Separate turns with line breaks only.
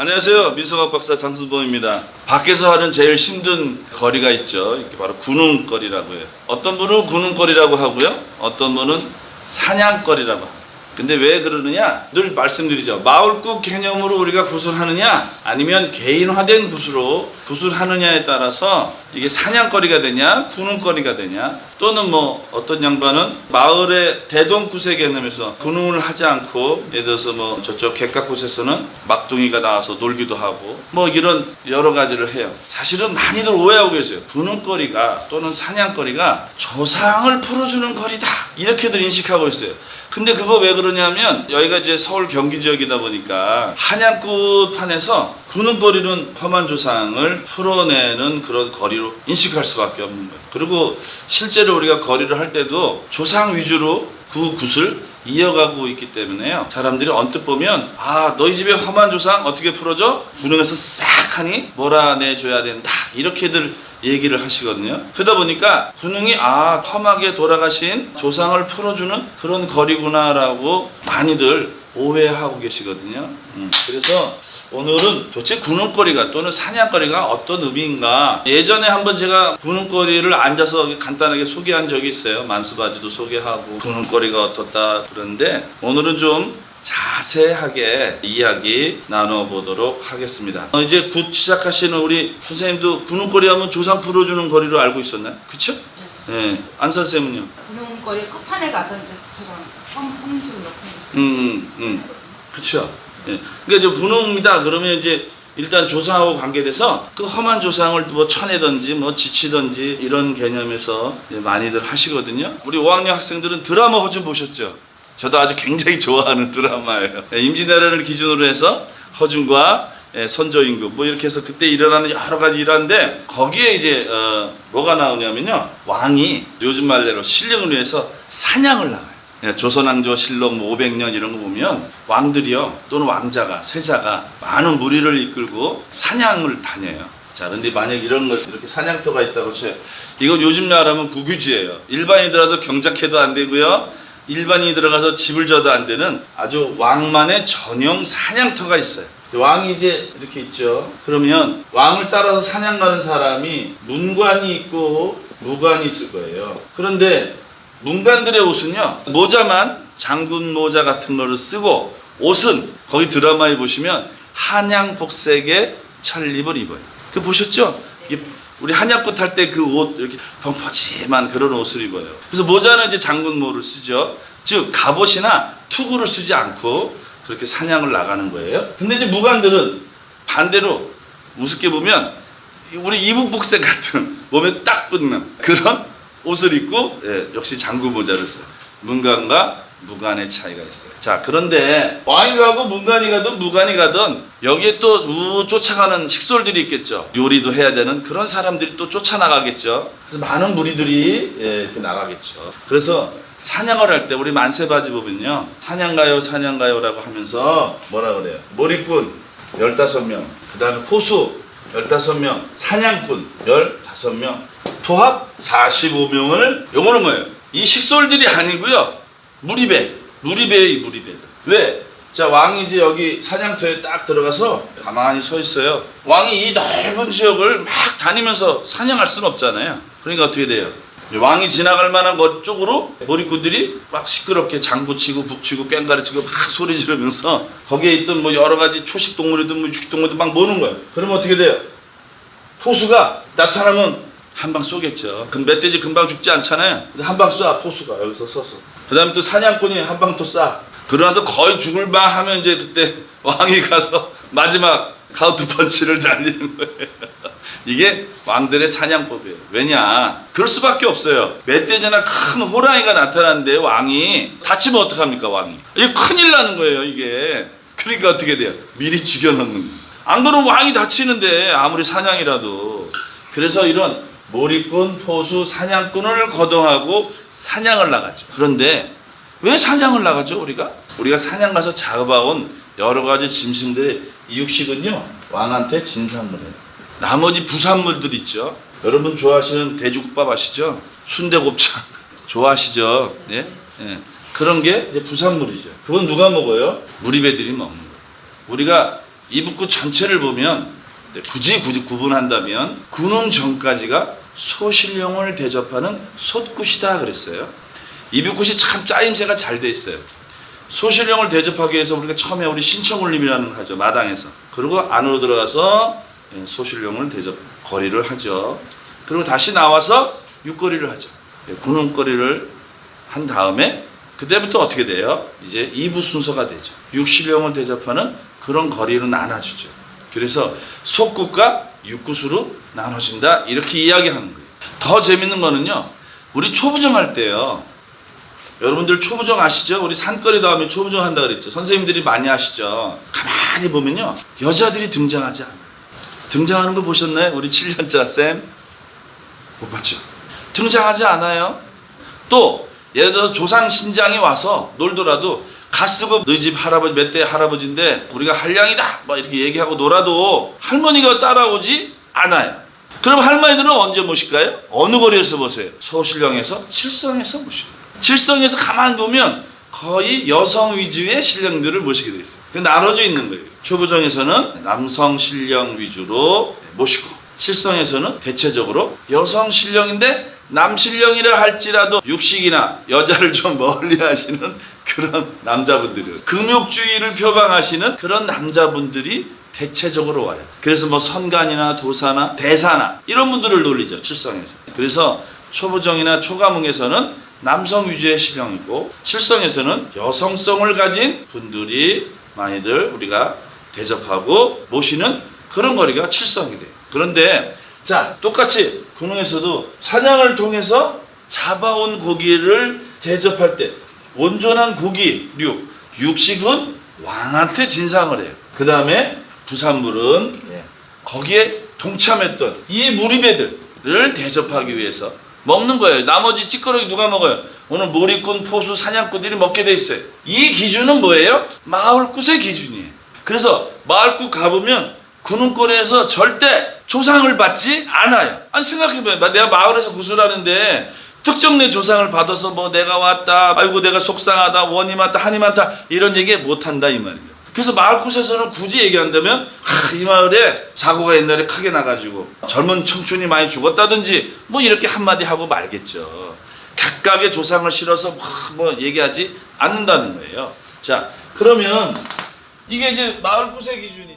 안녕하세요. 민성학 박사 장순범입니다. 밖에서 하는 제일 힘든 거리가 있죠. 이게 바로 구능거리라고 해요. 어떤 분은 구능거리라고 하고요. 어떤 분은 사냥거리라고 합니다. 근데 왜 그러느냐? 늘 말씀드리죠. 마을구 개념으로 우리가 구슬하느냐 아니면 개인화된 구슬로 구슬하느냐에 따라서 이게 사냥거리가 되냐 구능거리가 되냐, 또는 뭐 어떤 양반은 마을의 대동구세 개념에서 구능을 하지 않고, 예를 들어서 뭐 저쪽 객가곳에서는 막둥이가 나와서 놀기도 하고 뭐 이런 여러 가지를 해요. 사실은 많이들 오해하고 계세요. 구능거리가 또는 사냥거리가 조상을 풀어주는 거리다 이렇게들 인식하고 있어요. 근데 그거 왜 그러냐면 여기가 이제 서울 경기 지역이다 보니까 한양끝판에서 구능거리는 험한 조상을 풀어내는 그런 거리로 인식할 수밖에 없는 거예요. 그리고 실제로 우리가 거리를 할 때도 조상 위주로 그 굿을 이어가고 있기 때문에요. 사람들이 언뜻 보면 너희 집에 험한 조상 어떻게 풀어줘? 구능에서 싹 하니 몰아내줘야 된다 이렇게들 얘기를 하시거든요. 그러다 보니까 구능이 험하게 돌아가신 조상을 풀어주는 그런 거리구나 라고 많이들 오해하고 계시거든요. 그래서 오늘은 도대체 구능거리가 또는 사냥거리가 어떤 의미인가, 예전에 한번 제가 구능거리를 앉아서 간단하게 소개한 적이 있어요. 만수바지도 소개하고 구능거리가 어떻다 그러는데, 오늘은 좀 자세하게 이야기 나눠보도록 하겠습니다. 이제 굿 시작하시는 우리 선생님도 구능거리 하면 조상 풀어주는 거리로 알고 있었나요? 그쵸? 네. 안 선생님은요?
구능거리 끝판에 가서 이제 조상 험지를 넣고.
그쵸? 예. 그러니까 이제 구능이다 그러면 이제 일단 조상하고 관계돼서 그 험한 조상을 뭐 쳐내든지 뭐 지치든지 이런 개념에서 많이들 하시거든요. 우리 5학년 학생들은 드라마 허준 보셨죠? 저도 아주 굉장히 좋아하는 드라마예요. 임진왜란을 기준으로 해서 허준과 선조임금 뭐 이렇게 해서 그때 일어나는 여러 가지 일화인데, 거기에 이제 뭐가 나오냐면요, 왕이 요즘 말대로 신령을 위해서 사냥을 나가요. 조선왕조 실록 500년 이런 거 보면 왕들이요 또는 왕자가 세자가 많은 무리를 이끌고 사냥을 다녀요. 자, 근데 만약 이런 거 이렇게 사냥터가 있다고 쳐요. 이건 요즘 말하면 국유지예요. 일반인이 들어가서 경작해도 안 되고요, 일반인이 들어가서 집을 져도 안 되는 아주 왕만의 전용 사냥터가 있어요. 왕이 이제 이렇게 있죠. 그러면 왕을 따라서 사냥 가는 사람이 문관이 있고 무관이 있을 거예요. 그런데 문관들의 옷은요, 모자만 장군 모자 같은 거를 쓰고, 옷은 거기 드라마에 보시면 한양 복색의 철립을 입어요. 그 보셨죠? 우리 한약꽃 할 때 그 옷 이렇게 펑퍼짐한 그런 옷을 입어요. 그래서 모자는 이제 장군모를 쓰죠. 즉 갑옷이나 투구를 쓰지 않고 그렇게 사냥을 나가는 거예요. 근데 이제 무관들은 반대로 우습게 보면 우리 이북복색 같은 몸에 딱 붙는 그런 옷을 입고 역시 장군 모자를 써요. 문관과 무관의 차이가 있어요. 자, 그런데 왕이 가고 문관이 가든 무관이 가든 여기에 또 쫓아가는 식솔들이 있겠죠. 요리도 해야 되는 그런 사람들이 또 쫓아나가겠죠. 그래서 많은 무리들이 이렇게 나가겠죠. 그래서 사냥을 할 때 우리 만세바지 보면요, 사냥가요 사냥가요라고 하면서 뭐라 그래요? 몰입꾼 15명, 그 다음에 포수 15명, 사냥꾼 15명, 도합 45명을, 요거는 뭐예요? 이 식솔들이 아니고요, 무리배의 무리배. 왜? 자, 왕이 이제 여기 사냥터에 딱 들어가서 가만히 서 있어요. 왕이 이 넓은 지역을 막 다니면서 사냥할 수는 없잖아요. 그러니까 어떻게 돼요? 왕이 지나갈 만한 것 쪽으로 몰입꾼들이 막 시끄럽게 장구치고 북치고 꽹가리치고 막 소리 지르면서 거기에 있던 뭐 여러 가지 초식 동물이든 뭐 육식 동물이든 막 모는 거예요. 그러면 어떻게 돼요? 포수가 나타나면 한 방 쏘겠죠. 멧돼지 금방 죽지 않잖아요. 근데 한 방 쏴, 포수가 여기서 서서. 그 다음에 또 사냥꾼이 한 방 또 쏴. 그러면서 거의 죽을 방 하면 이제 그때 왕이 가서 마지막 카운트 펀치를 날리는 거예요. 이게 왕들의 사냥법이에요. 왜냐? 그럴 수밖에 없어요. 멧돼지나 큰 호랑이가 나타났는데 왕이 다치면 어떡합니까, 왕이? 이게 큰일 나는 거예요, 이게. 그러니까 어떻게 돼요? 미리 죽여놓는 거예요. 안 그러면 왕이 다치는데, 아무리 사냥이라도. 그래서 이런 몰입꾼, 포수, 사냥꾼을 거동하고 사냥을 나가죠. 그런데 왜 사냥을 나가죠, 우리가? 우리가 사냥 가서 잡아온 여러 가지 짐승들의 이육식은요, 왕한테 진상을 해요. 나머지 부산물들 있죠. 여러분 좋아하시는 돼지국밥 아시죠? 순대곱창 좋아하시죠? 예? 그런 게 이제 부산물이죠. 그건 누가 먹어요? 무리배들이 먹는 거예요. 우리가 이북구 전체를 보면 굳이 구분한다면 군웅 전까지가 소신령을 대접하는 솥굿이다 그랬어요. 이북굿이 참 짜임새가 잘 돼 있어요. 소신령을 대접하기 위해서 우리가 처음에 우리 신청울림이라는 걸 하죠. 마당에서. 그리고 안으로 들어가서 소신령을 대접 거리를 하죠. 그리고 다시 나와서 육거리를 하죠. 군웅거리를 한 다음에 그때부터 어떻게 돼요? 이제 2부 순서가 되죠. 육신령을 대접하는 그런 거리로 나눠주죠. 그래서 속굿과 육굿으로 나눠진다 이렇게 이야기하는 거예요. 더 재밌는 거는요. 우리 초부정 할 때요. 여러분들 초부정 아시죠? 우리 산거리 다음에 초부정 한다 그랬죠. 선생님들이 많이 아시죠? 가만히 보면요. 여자들이 등장하지 않아요. 등장하는 거 보셨나요? 우리 7년차 쌤? 못 봤죠? 등장하지 않아요. 또 예를 들어서 조상 신장이 와서 놀더라도 갓수급 너희 집 할아버지 몇 대 할아버지인데 우리가 한량이다 막 이렇게 얘기하고 놀아도 할머니가 따라오지 않아요. 그럼 할머니들은 언제 모실까요? 어느 거리에서 모세요? 소신령에서 칠성에서 모시고 칠성에서 가만히 보면 거의 여성 위주의 신령들을 모시게 돼 있어요. 나눠져 있는 거예요. 초부정에서는 남성 신령 위주로 모시고 칠성에서는 대체적으로 여성 신령인데 남신령이라 할지라도 육식이나 여자를 좀 멀리 하시는 그런 남자분들이에요. 금욕주의를 표방하시는 그런 남자분들이 대체적으로 와요. 그래서 뭐 선간이나 도사나 대사나 이런 분들을 놀리죠. 칠성에서. 그래서 초부정이나 초가몽에서는 남성 위주의 신령이고 칠성에서는 여성성을 가진 분들이 많이들 우리가 대접하고 모시는 그런 거리가 칠성이 돼요. 그런데 자 똑같이 군웅에서도 사냥을 통해서 잡아온 고기를 대접할 때 온전한 고기류 육식은 왕한테 진상을 해요. 그 다음에 부산물은 거기에 동참했던 이 무리배들을 대접하기 위해서 먹는 거예요. 나머지 찌꺼러기 누가 먹어요? 오늘 몰입꾼, 포수, 사냥꾼들이 먹게 돼 있어요. 이 기준은 뭐예요? 마을굿의 기준이에요. 그래서 마을굿 가보면 군웅거리에서 절대 조상을 받지 않아요. 아니 생각해봐요. 내가 마을에서 굿을 하는데 특정 내 조상을 받아서 뭐 내가 왔다, 아이고 내가 속상하다, 원이 많다, 한이 많다 이런 얘기 못한다 이 말이에요. 그래서 마을굿에서는 굳이 얘기한다면 이 마을에 사고가 옛날에 크게 나가지고 젊은 청춘이 많이 죽었다든지 뭐 이렇게 한마디 하고 말겠죠. 각각의 조상을 실어서 뭐 얘기하지 않는다는 거예요. 자 그러면 이게 이제 마을굿의 기준이